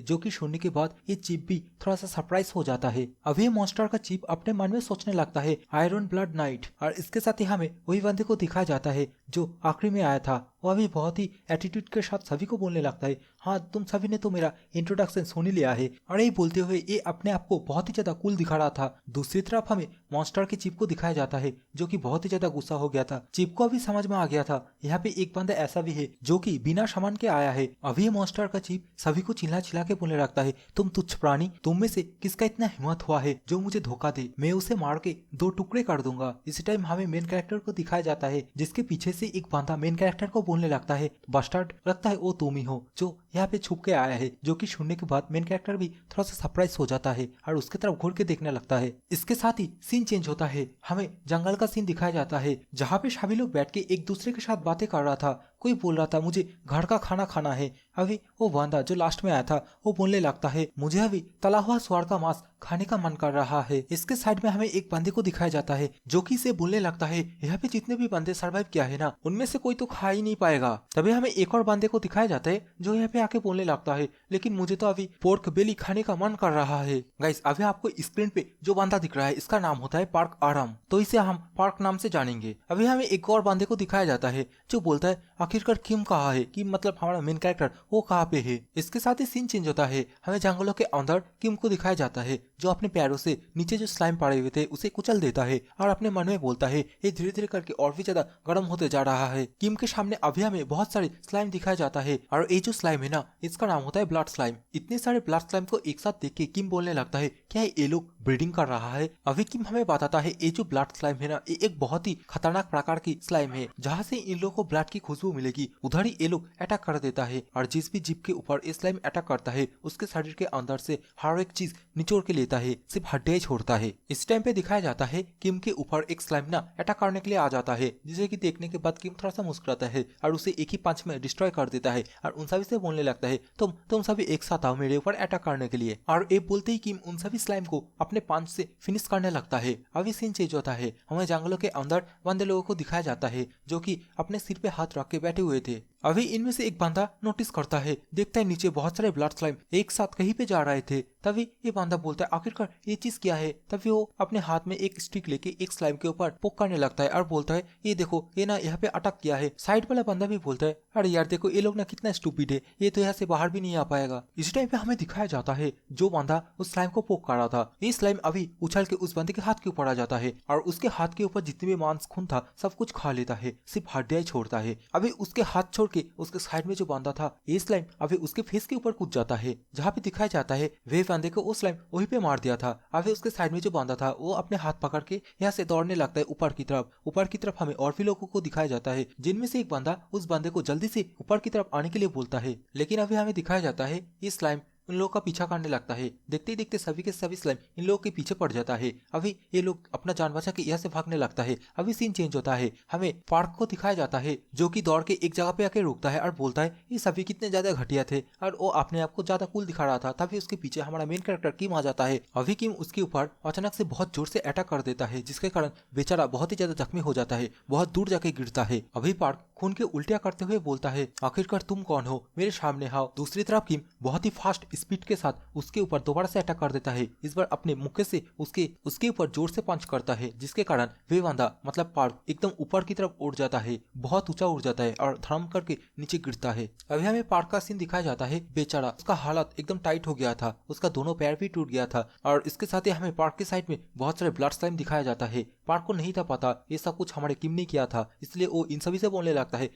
जो कि सुनने के बाद ये चीफ भी थोड़ा सा सरप्राइज हो जाता है। अभी मॉन्स्टर का चीफ अपने मन में सोचने लगता है आयरन ब्लड नाइट और इसके साथ ही हमें वही बंदे को दिखाया जाता है जो आखिरी में आया था। वो अभी बहुत ही एटीट्यूड के साथ सभी को बोलने लगता है हाँ तुम सभी ने तो मेरा इंट्रोडक्शन सुन ही लिया है। और यही बोलते हुए ये अपने आप को बहुत ही ज्यादा कूल दिखा रहा था। दूसरी तरफ हमें मॉन्स्टर के चीफ को दिखाया जाता है जो कि बहुत ही ज्यादा गुस्सा हो गया था। चीफ को अभी समझ में आ गया था यहाँ पे एक बंदा ऐसा भी है जो कि बिना सामान के आया है। अभी मॉन्स्टर का चीफ सभी को चिल्ला चिल्ला के बोलने लगता है तुम तुच्छ प्राणी, तुम में से किसका इतना हिम्मत हुआ है जो मुझे धोखा दे, मैं उसे मार के 2 टुकड़े कर दूंगा। इसी टाइम हमें मेन कैरेक्टर को दिखाया जाता है जिसके पीछे से एक बंदा मेन कैरेक्टर को बोलने लगता है बस्टर्ड, लगता है वो तुम ही हो जो यहाँ पे छुप के आया है। जो कि सुनने के बाद मेन कैरेक्टर भी थोड़ा सा सरप्राइज हो जाता है और उसके तरफ घूर के देखने लगता है। इसके साथ ही सीन चेंज होता है, हमें जंगल का सीन दिखाया जाता है जहाँ पे सभी लोग बैठ के एक दूसरे के साथ बातें कर रहा था। कोई बोल रहा था मुझे घर का खाना खाना है। अभी वो बंदा जो लास्ट में आया था वो बोलने लगता है मुझे अभी तला हुआ सुअर का मांस खाने का मन कर रहा है। इसके साइड में हमें एक बंदे को दिखाया जाता है जो कि इसे बोलने लगता है यहाँ पे जितने भी बंदे सर्वाइव किया है ना उनमें से कोई तो खा ही नहीं पाएगा। तभी हमें एक और बंदे को दिखाया जाता है जो यहाँ पे आके बोलने लगता है लेकिन मुझे तो अभी पोर्क बेली खाने का मन कर रहा है। गाइस अभी आपको स्क्रीन पे जो बंदा दिख रहा है इसका नाम होता है पार्क आराम, तो इसे हम पार्क नाम से जानेंगे। अभी हमें एक और बंदे को दिखाया जाता है जो बोलता है आखिरकार किम कहाँ है, कि मतलब हमारा मेन कैरेक्टर वो कहाँ पे है। इसके साथ ही सीन चेंज होता है, हमें जंगलों के अंदर किम को दिखाया जाता है जो अपने पैरों से नीचे जो स्लाइम पड़े हुए थे उसे कुचल देता है और अपने मन में बोलता है ये धीरे धीरे करके और भी ज्यादा गर्म होते जा रहा है। किम के सामने अभी हमें बहुत सारे स्लाइम दिखाया जाता है और ये जो स्लाइम है ना इसका नाम होता है ब्लड स्लाइम। इतने सारे ब्लड स्लाइम को एक साथ देख के किम बोलने लगता है क्या ये लोग ब्रीडिंग कर रहा है। अभी किम हमें बताता है ये जो ब्लड स्लाइम है ना ये एक बहुत ही खतरनाक प्रकार की स्लाइम है। जहाँ से इन लोगों को ब्लड की खुशबू मिलेगी उधर ही ये लोग अटैक कर देता है और जिस भी जीव के ऊपर ये स्लाइम अटैक करता है उसके शरीर के अंदर से हर एक चीज निचोड़ के लेता है, सिर्फ हड्डियां छोड़ता है। इस टाइम पे दिखाया जाता है किम के ऊपर एक स्लाइम ना अटैक करने के लिए आ जाता है, जिसे कि देखने के बाद किम थोड़ा सा मुस्कुराता है और उसे एक ही पंच में डिस्ट्रॉय कर देता है और उन सभी से बोलने लगता है तुम सभी एक साथ आओ मेरे ऊपर अटैक करने के लिए। और ये बोलते ही किम उन सभी स्लाइम को अपने पंच से फिनिश करने लगता है। अभी सीन चेंज होता है, हमें जंगलों के अंदर बंदे लोगों को दिखाया जाता है जो कि अपने सिर पे हाथ रख के बैठे हुए थे। अभी इनमें से एक बंदा नोटिस करता है, देखता है नीचे बहुत सारे ब्लड स्लाइम एक साथ कहीं पे जा रहे थे। तभी ये बंदा बोलता है आखिरकार ये चीज क्या है। तभी वो अपने हाथ में एक स्टिक लेके एक स्लाइम के ऊपर पोक करने लगता है और बोलता है ये देखो ये ना यहाँ पे अटक किया है। साइड वाला बंदा भी बोलता है अरे यार देखो ये लोग ना कितना स्टूपिड है, ये तो यहाँ से बाहर भी नहीं आ पाएगा। इसी टाइम पे हमें दिखाया जाता है जो बंदा उस स्लाइम को पोक कर रहा था, ये स्लाइम अभी उछल के उस बंदे के हाथ के ऊपर आ जाता है और उसके हाथ के ऊपर जितने भी मांस खून था सब कुछ खा लेता है, सिर्फ हड्डियां छोड़ता है। अभी उसके हाथ छोड़ के उसके साइड में जो बंदा था ये स्लाइम अभी उसके फेस के ऊपर कूद जाता है, जहाँ पे दिखाया जाता है वे बंदे को वो स्लाइम वहीं पे मार दिया था। अभी उसके साइड में जो बंदा था वो अपने हाथ पकड़ के यहाँ से दौड़ने लगता है ऊपर की तरफ। ऊपर की तरफ हमें और भी लोगों को दिखाया जाता है, जिनमें से एक बंदा उस बंदे को जल्दी से ऊपर की तरफ आने के लिए बोलता है। लेकिन अभी हमें दिखाया जाता है ये स्लाइम उन लोगों का पीछा करने लगता है। देखते ही देखते सभी के सभी स्लाइम इन लोगों के पीछे पड़ जाता है। अभी ये लोग अपना जान बचा के यहाँ से भागने लगता है। अभी सीन चेंज होता है, हमें पार्क को दिखाया जाता है जो कि दौड़ के एक जगह पे आके रुकता है और बोलता है ये सभी कितने ज्यादा घटिया थे और वो अपने आप को ज्यादा कूल दिखा रहा था। तभी उसके पीछे हमारा मेन कैरेक्टर किम आ जाता है। अभी किम उसके ऊपर अचानक से बहुत जोर से अटैक कर देता है, जिसके कारण बेचारा बहुत ही ज्यादा जख्मी हो जाता है, बहुत दूर जाके गिरता है। अभी पार्क खून के उल्टिया करते हुए बोलता है आखिरकार तुम कौन हो, मेरे सामने आओ। दूसरी तरफ किम बहुत ही फास्ट स्पीड के साथ उसके ऊपर दोबारा से अटैक कर देता है। इस बार अपने मुक्के से उसके ऊपर जोर से पंच करता है, जिसके कारण वे बंदा मतलब पार्क एकदम ऊपर की तरफ उड़ जाता है, बहुत ऊंचा उड़ जाता है और धड़म करके नीचे गिरता है। अभी हमें पार्क का सीन दिखाया जाता है, बेचारा उसका हालत एकदम टाइट हो गया था, उसका दोनों पैर भी टूट गया था और इसके साथ ही हमें पार्क के साइड में बहुत सारे ब्लड स्लाइम दिखाया जाता है। पार्क को नहीं था पता ये सब कुछ हमारे किम ने किया था, इसलिए वो इन सभी से बोलने लगता है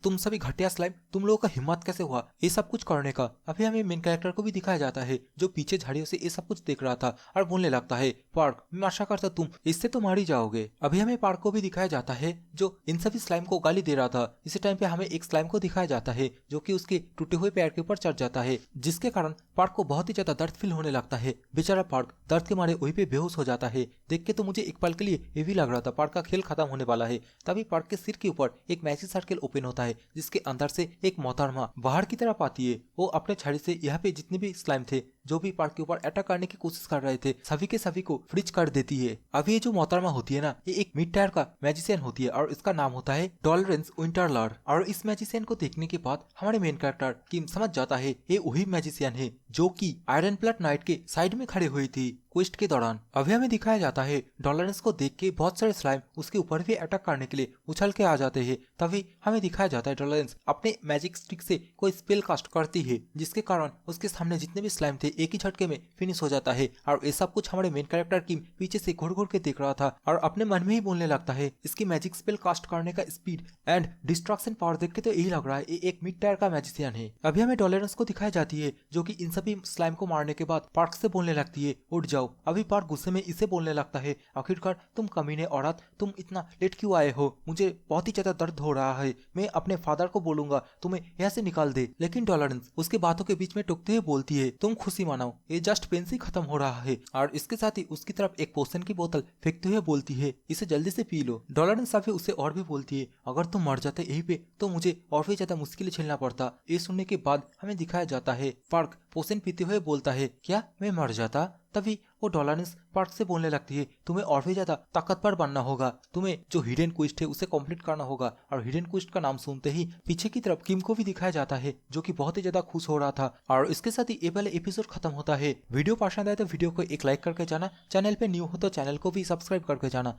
तुम सभी घटिया स्लाइम, तुम लोगों का हिम्मत कैसे हुआ ये सब कुछ करने का। अभी हमें मेन कैरेक्टर को भी दिखाया जाता है जो पीछे झाड़ियों से ये सब कुछ देख रहा था और बोलने लगता है पार्क मैं आशा करता तुम इससे तो मार ही जाओगे। अभी हमें पार्क को भी दिखाया जाता है जो इन सभी स्लाइम को गाली दे रहा था। इसी टाइम पे हमें एक स्लाइम को दिखाया जाता है जो कि उसके टूटे हुए पैर के ऊपर चढ़ जाता है, जिसके कारण पार्क को बहुत ही ज्यादा दर्द फील होने लगता है। बेचारा पार्क दर्द के मारे वहीं पे बेहोश हो जाता है। देख के तो मुझे एक पल के लिए ये भी लग रहा था पार्क का खेल खत्म होने वाला है। तभी पार्क के सिर के ऊपर एक मैजिक सर्कल ओपन होता है, जिसके अंदर से एक मोहतरमा बाहर की तरफ आती है। वो अपने छड़ी से यहाँ पे जितने भी स्लाइम थे जो भी पार्क के ऊपर अटैक करने की कोशिश कर रहे थे सभी के सभी को फ्रीज कर देती है। अभी ये जो मोहतरमा होती है ना ये एक मिड टायर का मैजिशियन होती है और इसका नाम होता है टॉलरेंस विंटरलर। और इस मैजिशियन को देखने के बाद हमारे मेन कैरेक्टर किम समझ जाता है ये वही मैजिशियन है जो कि आयरन प्लेट नाइट के साइड में खड़े हुई थी क्वेस्ट के दौरान। अभी हमें दिखाया जाता है टॉलरेंस को देख के बहुत सारे स्लाइम उसके ऊपर भी अटैक करने के लिए उछल के आ जाते हैं। तभी हमें दिखाया जाता है टॉलरेंस अपने मैजिक स्टिक से कोई स्पेल कास्ट करती है, जिसके कारण उसके सामने जितने भी स्लाइम थे एक ही झटके में फिनिश हो जाता है। और ये सब कुछ हमारे मेन कैरेक्टर किम पीछे से घुर घुर के देख रहा था और अपने मन में ही बोलने लगता है इसकी मैजिक स्पेल कास्ट करने का स्पीड एंड डिस्ट्रक्शन पावर देख के तो यही लग रहा है ये एक मिड टायर का मैजिशियन है। अभी हमें टॉलरेंस को दिखाई जाती है जो कि इन सभी स्लाइम को मारने के बाद पार्क से बोलने लगती है उठ जाओ। अभी पार्क गुस्से में इसे बोलने लगता है आखिरकार तुम कमीने औरत, तुम इतना लेट क्यों आए हो, मुझे बहुत ही ज्यादा दर्द हो रहा है, मैं अपने फादर को बोलूंगा तुम्हें यहाँ से निकाल दे। लेकिन टॉलरेंस उसके बातों के बीच में टोकते हुए बोलती है तुम खुशी मनाओ ये जस्ट पेन से खत्म हो रहा है। और इसके साथ ही उसकी तरफ एक पोशन की बोतल फेंकते हुए बोलती है इसे जल्दी से पी लो। टॉलरेंस अभी उसे और भी बोलती है अगर तुम मर जाते यहीं पे तो मुझे और भी ज्यादा मुश्किलें झेलना पड़ता। ये सुनने के बाद हमें दिखाया जाता है पार्क पोशन पीते हुए बोलता है क्या मैं मर जाता। तभी वो टॉलरेंस पार्क से बोलने लगती है तुम्हें और भी ज्यादा ताकतवर बनना होगा, तुम्हें जो हिडन क्वेस्ट है उसे कंप्लीट करना होगा। और हिडन क्वेस्ट का नाम सुनते ही पीछे की तरफ किम को भी दिखाया जाता है जो कि बहुत ही ज्यादा खुश हो रहा था। और इसके साथ ही ये वाला एपिसोड खत्म होता है। वीडियो पसंद आए तो वीडियो को एक लाइक करके जाना, चैनल पे न्यू हो तो चैनल को भी सब्सक्राइब करके जाना।